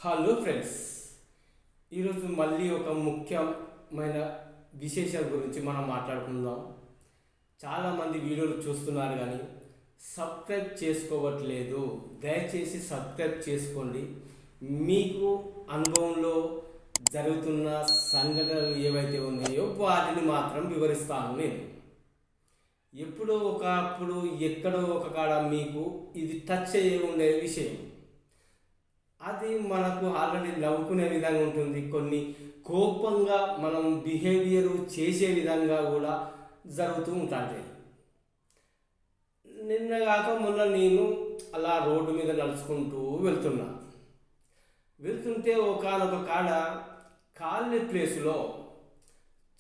Hello friends, ఈరోజు మళ్ళీ ఒక ముఖ్యమైన విశేషం గురించి మనం మాట్లాడుకుందాం. చాలామంది వీడియోలు చూస్తున్నారు కానీ సబ్స్క్రైబ్ చేసుకోవట్లేదు. దయచేసి సబ్స్క్రైబ్ చేసుకోండి. మీకు అనుభవంలో జరుగుతున్న సంఘటనలు ఏవైతే ఉన్నాయో వాటిని మాత్రం వివరిస్తాను. నేను ఎప్పుడో ఒకప్పుడు ఎక్కడో ఒక కాడ మీకు ఇది టచ్ అయ్యే ఉండే విషయం. అది మనకు ఆల్రెడీ నవ్వుకునే విధంగా ఉంటుంది. కొన్ని కోపంగా మనం బిహేవియర్ చేసే విధంగా కూడా జరుగుతూ ఉంటాయి. నిన్న కాక మొన్న నేను అలా రోడ్డు మీద నడుచుకుంటూ వెళ్తుంటే ఒకానొక కాడ ఖాళీ ప్లేస్లో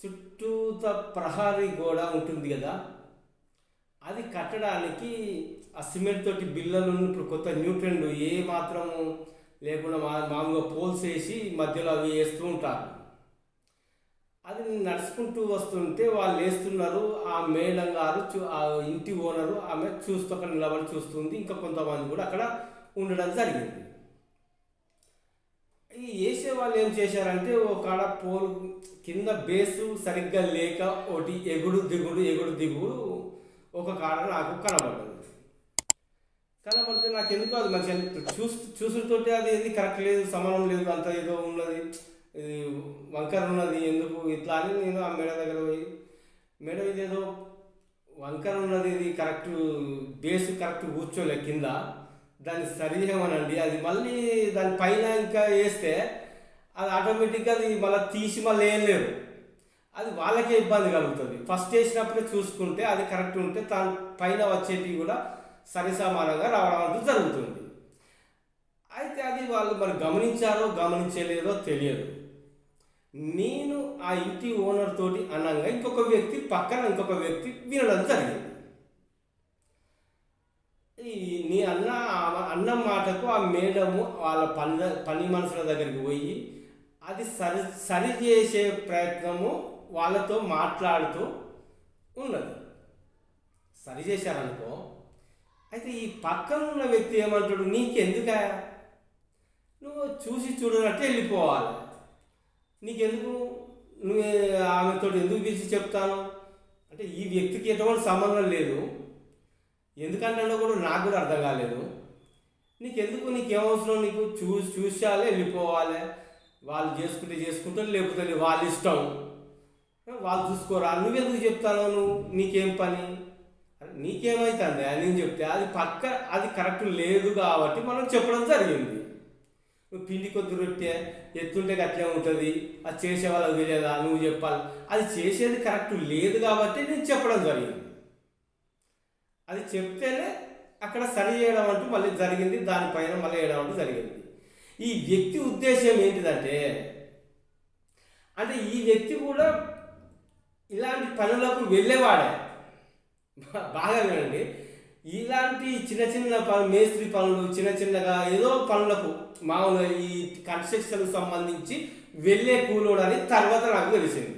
చుట్టూత ప్రహరీ గోడ ఉంటుంది కదా, అది కట్టడానికి ఆ సిమెంట్ తోటి బిల్లలు ఇప్పుడు కొత్త న్యూ ట్రెండ్ ఏ మాత్రం లేకుండా మామూలుగా పోల్స్ వేసి మధ్యలో అవి వేస్తూ ఉంటారు. అది నడుచుకుంటూ వస్తుంటే వాళ్ళు వేస్తున్నారు. ఆ మేడం గారు ఆ ఇంటి ఓనరు ఆమె చూస్తూ అక్కడ నిలబడి చూస్తుంది. ఇంకా కొంతమంది కూడా అక్కడ ఉండడం జరిగింది. ఈ వేసే వాళ్ళు ఏం చేశారంటే ఒక పోల్ కింద బేసు సరిగ్గా లేక ఒకటి ఎగుడు దిగుడు ఒక కాడ నాకు కనబడితే నాకు ఎందుకు అది మంచిగా చూసుతోటి అది ఏది కరెక్ట్ లేదు, సమానం లేదు, అంత ఏదో ఉన్నది, వంకర ఉన్నది, ఎందుకు ఇట్లా అని నేను ఆ మేడం దగ్గర పోయి, మేడం ఇదేదో వంకర ఉన్నది, ఇది కరెక్ట్ బేస్ కరెక్ట్ కూర్చోలే కింద, దాన్ని సరి చేయమనండి. అది మళ్ళీ దాని పైన ఇంకా వేస్తే అది ఆటోమేటిక్గా అది మళ్ళీ తీసి మళ్ళీ వేయలేరు. అది వాళ్ళకే ఇబ్బంది కలుగుతుంది. ఫస్ట్ వేసినప్పుడే చూసుకుంటే అది కరెక్ట్ ఉంటే దాని పైన వచ్చేటివి కూడా సరిసమానంగా రావడం అంటూ జరుగుతుంది. అయితే అది వాళ్ళు మరి గమనించలేదో తెలియదు. నేను ఆ ఇంటి ఓనర్ తోటి అనంగా ఇంకొక వ్యక్తి వినడం జరిగింది. నీ అన్న మాటకు ఆ మేడము వాళ్ళ పని మనుషుల దగ్గరికి పోయి అది సరి చేసే ప్రయత్నము వాళ్ళతో మాట్లాడుతూ ఉన్నది. సరి చేశారనుకో, అయితే ఈ పక్కన ఉన్న వ్యక్తి ఏమంటాడు, నీకెందుకా, నువ్వు చూసి చూడనట్టు వెళ్ళిపోవాలి, నీకెందుకు, నువ్వు ఆమెతో ఎందుకు పిలిచి చెప్తాను అంటే ఈ వ్యక్తికి ఎటువంటి సంబంధం లేదు, ఎందుకంటే కూడా నాకు కూడా అర్థం కాలేదు, నీకేమవసరం, నీకు చూసాలే వెళ్ళిపోవాలి, వాళ్ళు చేసుకుంటారు, లేకపోతే వాళ్ళ ఇష్టం, వాళ్ళు చూసుకోరా, నువ్వెందుకు చెప్తాను, నీకేం పని, నీకేమవుతుంది నేను చెప్తే అది కరెక్ట్ లేదు కాబట్టి మనం చెప్పడం జరిగింది. నువ్వు పిండి కొద్ది రొట్టె ఎత్తుంటే అట్లే ఉంటుంది, అది చేసే వాళ్ళకి తెలియదా, నువ్వు చెప్పాలి, అది చేసేది కరెక్ట్ లేదు కాబట్టి నేను చెప్పడం జరిగింది. అది చెప్తేనే అక్కడ సరి చేయడం అంటూ మళ్ళీ జరిగింది, దానిపైన మళ్ళీ వేయడం అంటూ జరిగింది. ఈ వ్యక్తి ఉద్దేశం ఏంటిదంటే, అంటే ఈ వ్యక్తి కూడా ఇలాంటి పనులకు వెళ్ళేవాడే. బాగా వినండి, ఇలాంటి చిన్న పనులు, మేస్త్రి పనులు, చిన్నగా ఏదో పనులకు మామూలుగా ఈ కన్స్ట్రక్షన్కు సంబంధించి వెళ్ళే కూలోడని తర్వాత నాకు తెలిసింది.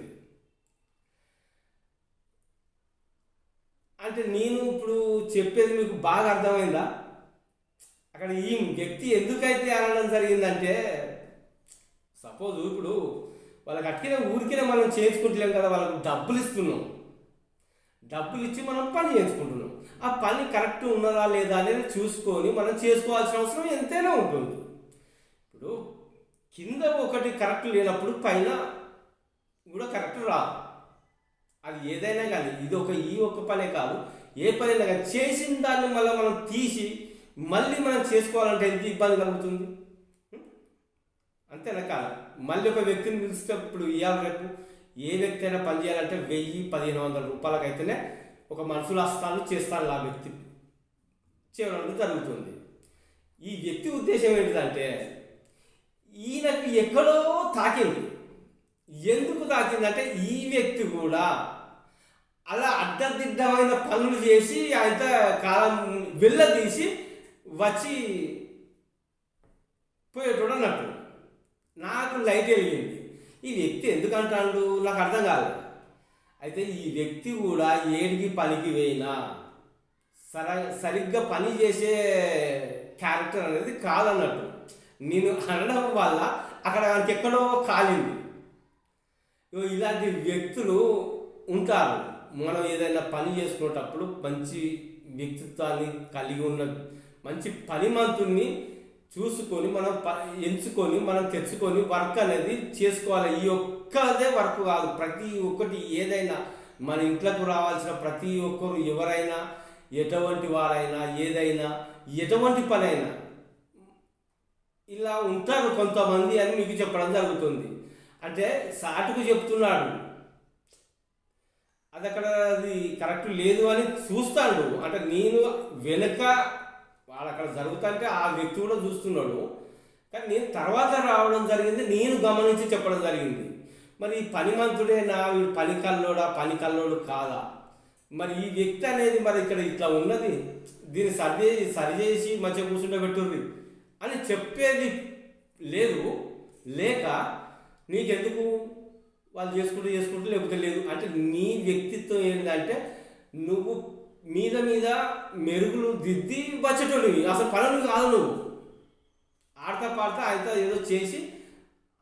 అంటే నేను ఇప్పుడు చెప్పేది మీకు బాగా అర్థమైందా? అక్కడ ఈ వ్యక్తి ఎందుకైతే అనడం జరిగిందంటే, సపోజ్ ఇప్పుడు వాళ్ళకి అట్టిన ఊరికినే మనం చేయించుకుంటలేం కదా, వాళ్ళకు డబ్బులు ఇస్తున్నాం, డబ్బులు ఇచ్చి మనం పని చేయించుకుంటున్నాం. ఆ పని కరెక్ట్ ఉన్నదా లేదా అనేది చూసుకొని మనం చేసుకోవాల్సిన అవసరం ఎంతైనా ఉంటుంది. ఇప్పుడు కింద ఒకటి కరెక్ట్ లేనప్పుడు పైన కూడా కరెక్ట్ రాదు. అది ఏదైనా కానీ ఈ ఒక్క పనే కాదు, ఏ పనైనా కానీ చేసిన దాన్ని మళ్ళీ మనం తీసి మళ్ళీ మనం చేసుకోవాలంటే ఎంత ఇబ్బంది కలుగుతుంది. అంతేనా కాదు, మళ్ళీ ఒక వ్యక్తిని పిలిచేటప్పుడు ఇవాళ రేపు ఏ వ్యక్తి అయినా పని చేయాలంటే 1000-1500 రూపాయలకైతేనే ఒక మనుషులు వస్తాను చేస్తాను ఆ వ్యక్తి చేయడం జరుగుతుంది. ఈ వ్యక్తి ఉద్దేశం ఏంటిదంటే, ఈయనకు ఎక్కడో తాకింది. ఎందుకు తాకిందంటే ఈ వ్యక్తి కూడా అలా అడ్డదిడ్డమైన పనులు చేసి ఆయన కాలం వెళ్ళదీసి వచ్చి పోయేటోడు అన్నట్టు నాకు లైట్ వెలిగింది. ఈ వ్యక్తి ఎందుకంటాడు నాకు అర్థం కాలేదు. అయితే ఈ వ్యక్తి కూడా ఏడికి పనికి పోయినా సరిగ్గా పని చేసే క్యారెక్టర్ అనేది కాదన్నట్టు. నేను అనడం వల్ల అక్కడ వానికి ఎక్కడో కాలింది. ఇలాంటి వ్యక్తులు ఉంటారు. మనం ఏదైనా పని చేసుకునేటప్పుడు మంచి వ్యక్తిత్వాన్ని కలిగి ఉన్న మంచి పనిమంతుణ్ణి చూసుకొని మనం ఎంచుకొని మనం తెచ్చుకొని వర్క్ అనేది చేసుకోవాలి. ఈ ఒక్కదే వర్క్ కాదు, ప్రతి ఒక్కటి ఏదైనా మన ఇంట్లోకి రావాల్సిన ప్రతి ఒక్కరు ఎవరైనా ఎటువంటి వారైనా ఏదైనా ఎటువంటి పనైనా ఇలా ఉంటారు కొంతమంది అని మీకు చెప్పడం జరుగుతుంది. అంటే సాటుకు చెప్తున్నాడు, అది అక్కడ అది కరెక్ట్ లేదు అని చూస్తాడు. అంటే నేను వెనుక వాడు అక్కడ జరుగుతుంటే ఆ వ్యక్తి కూడా చూస్తున్నాడు, కానీ నేను తర్వాత రావడం జరిగింది, నేను గమనించి చెప్పడం జరిగింది. మరి ఈ పనిమంతుడేనా, వీడు పని కల్లోడు కాదా? మరి ఈ వ్యక్తి అనేది మరి ఇక్కడ ఇట్లా ఉన్నది, దీన్ని సరిచేసి మంచిగా కూర్చుంటే పెట్టుర్రి అని చెప్పేది లేదు. లేక నీకెందుకు వాళ్ళు చేసుకుంటూ లేకపోతే లేదు అంటే నీ వ్యక్తిత్వం ఏంటంటే నువ్వు మీద మెరుగులు దిద్ది వచ్చేటోడివి, అసలు పనులు కాదు. నువ్వు ఆడతా పాడతా అయితే ఏదో చేసి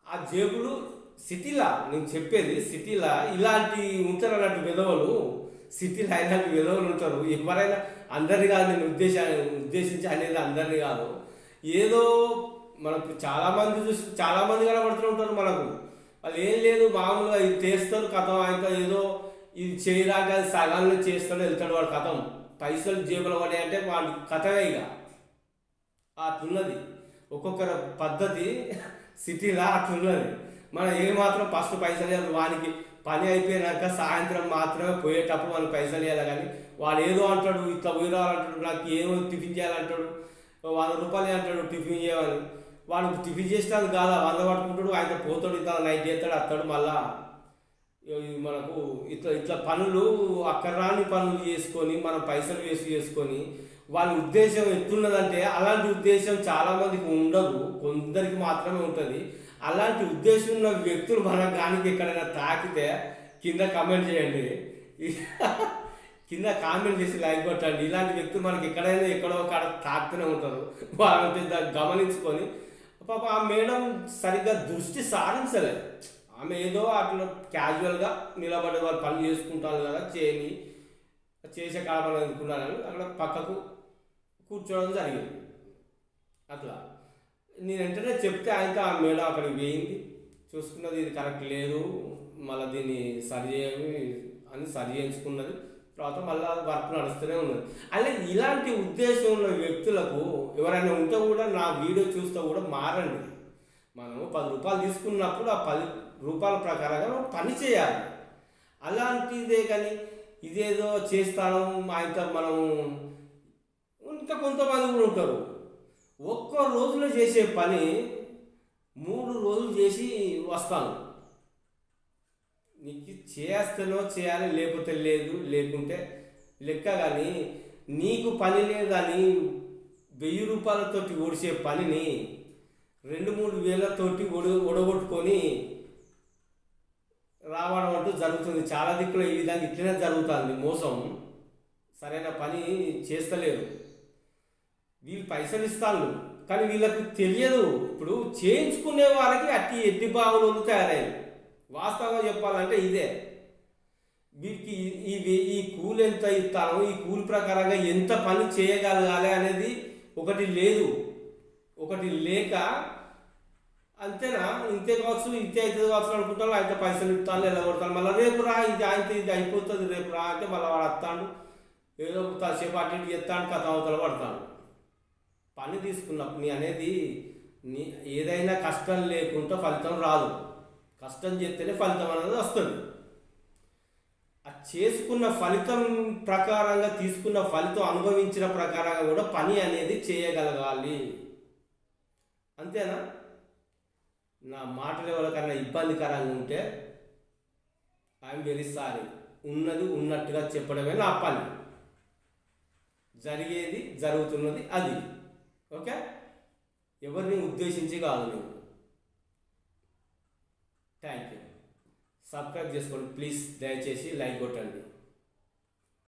ఆ జేబులు సిటీలా, నేను చెప్పేది సిటీలా ఇలాంటి ఉంటారు అన్నట్టు విధవలు, సిటీలో ఇలాంటి విధవలు ఉంటారు. ఎవరైనా అందరినీ కాదు, నేను ఉద్దేశించి అనేది అందరినీ కాదు. ఏదో మనకు చాలామంది కనబడుతూ ఉంటారు మనకు. వాళ్ళు ఏం లేదు, మామూలుగా ఇది చేస్తారు కథం, అయితే ఏదో ఇది చేయరాక అది సగాలను చేస్తాడు వెళ్తాడు వాడు కథం, పైసలు జేబులో పడాయంటే వాడి కథమే. ఇక అట్లున్నది ఒక్కొక్కరి పద్ధతి సిటీలో అట్లున్నది. మనం ఏమాత్రం ఫస్ట్ పైసలు ఇవ్వాలి, వానికి పని అయిపోయినాక సాయంత్రం మాత్రమే పోయేటప్పుడు మనకు పైసలు ఇవ్వాలి. కానీ వాడు ఏదో అంటాడు, ఇట్లా పోయి రావాలంటాడు, నాకు ఏమో టిఫిన్ చేయాలంటాడు, 100 రూపాయలు అంటాడు టిఫిన్ చేయాలని. వాడు టిఫిన్ చేసినది కాదా, 100 పట్టుకుంటాడు, ఆయన పోతాడు, ఇట్లా నైట్ చేస్తాడు, వస్తాడు. మళ్ళా మనకు ఇట్లా పనులు అక్కరాని పనులు చేసుకొని మనం పైసలు వేస్ట్ చేసుకొని వాళ్ళ ఉద్దేశం ఎట్లున్నదంటే అలాంటి ఉద్దేశం చాలామందికి ఉండదు, కొందరికి మాత్రమే ఉంటుంది. అలాంటి ఉద్దేశం ఉన్న వ్యక్తులు మన దానికి ఎక్కడైనా తాకితే కింద కామెంట్ చేయండి, కింద కామెంట్ చేసి లైక్ కొట్టండి. ఇలాంటి వ్యక్తులు మనకి ఎక్కడైనా ఎక్కడో కాడ తాకుతూనే ఉంటారు. వాళ్ళని గమనించుకొని పాప ఆ మేడం సరిగ్గా దృష్టి సారించలేదు. ఆమె ఏదో అట్లా క్యాజువల్గా నిలబడే వాళ్ళు పని చేసుకుంటారు కదా, చేసే కాలం అనుకున్నారని అక్కడ పక్కకు కూర్చోవడం జరిగింది. అట్లా నేను వెంటనే చెప్తే ఆయనతో ఆ మేడం అక్కడికి వేయింది, చూసుకున్నది ఇది కరెక్ట్ లేదు, మళ్ళీ దీన్ని సరి చేయించుకున్నది. తర్వాత మళ్ళీ వర్క్ నడుస్తూనే ఉన్నది. అలా ఇలాంటి ఉద్దేశం ఉన్న వ్యక్తులకు ఎవరైనా ఉంటే కూడా నా వీడియో చూస్తే కూడా మారండి. మనము 10 రూపాయలు తీసుకున్నప్పుడు ఆ 10 రూపాయల ప్రకారంగా పని చేయాలి. అలాంటిదే కానీ ఇదేదో చేస్తాను ఆయనతో మనం ఇంకా కొంతమంది కూడా ఉంటారు, ఒక్క రోజులో చేసే పని 3 రోజులు చేసి వస్తాను. నీకు చేస్తేనో చేయాలి, లేకపోతే లేదు, లేకుంటే లెక్క. కానీ నీకు పని లేదు కానీ 1000 రూపాయలతోటి ఓడిసే పనిని 2-3 వేలతోటి ఒడగొట్టుకొని రావడం అంటూ జరుగుతుంది. చాలా దిక్కులో ఈ విధంగా ఇట్లనే జరుగుతుంది మోసం. సరైన పని చేస్తలేరు, వీళ్ళు పైసలు ఇస్తాను కానీ వీళ్ళకి తెలియదు. ఇప్పుడు చేయించుకునే వారికి అట్టి ఎడ్డి బావులు తయారయ్యాయి. వాస్తవంగా చెప్పాలంటే ఇదే. వీరికి ఈ కూలి ఎంత ఇస్తాను, ఈ కూలి ప్రకారంగా ఎంత పని చేయగలగాలి అనేది ఒకటి లేదు, ఒకటి లేక అంతేనా ఇంతే కావచ్చు, ఇంతే అవుతుంది కావచ్చు అనుకుంటాను. అయితే పైసలు ఇస్తాను ఎలా కొడతాను, మళ్ళీ రేపు రా, ఇది అయిపోతుంది రేపు రా అంటే మళ్ళీ వాడు వస్తాడు, ఏదో కాసేపు అటు ఇటు చెప్తాడు, కథ అవతల పడతాడు. పని తీసుకున్నప్పుడు నీ అనేది ఏదైనా కష్టం లేకుండా ఫలితం రాదు, కష్టం చేస్తేనే ఫలితం అనేది వస్తుంది. ఆ చేసుకున్న ఫలితం ప్రకారంగా తీసుకున్న ఫలితం అనుభవించిన ప్రకారంగా కూడా పని అనేది చేయగలగాలి. అంతేనా? నా మాటలు ఎవరికన్నా ఇబ్బందికరంగా ఉంటే ఐఎమ్ వెరీ సారీ, ఉన్నది ఉన్నట్టుగా చెప్పడమే నా పని, జరిగేది జరుగుతున్నది అది. ఓకే, ఎవరిని ఉద్దేశించి కాదు నేను. Thank you. సబ్స్క్రైబ్ చేసుకోండి ప్లీజ్, దయచేసి లైక్ కొట్టండి.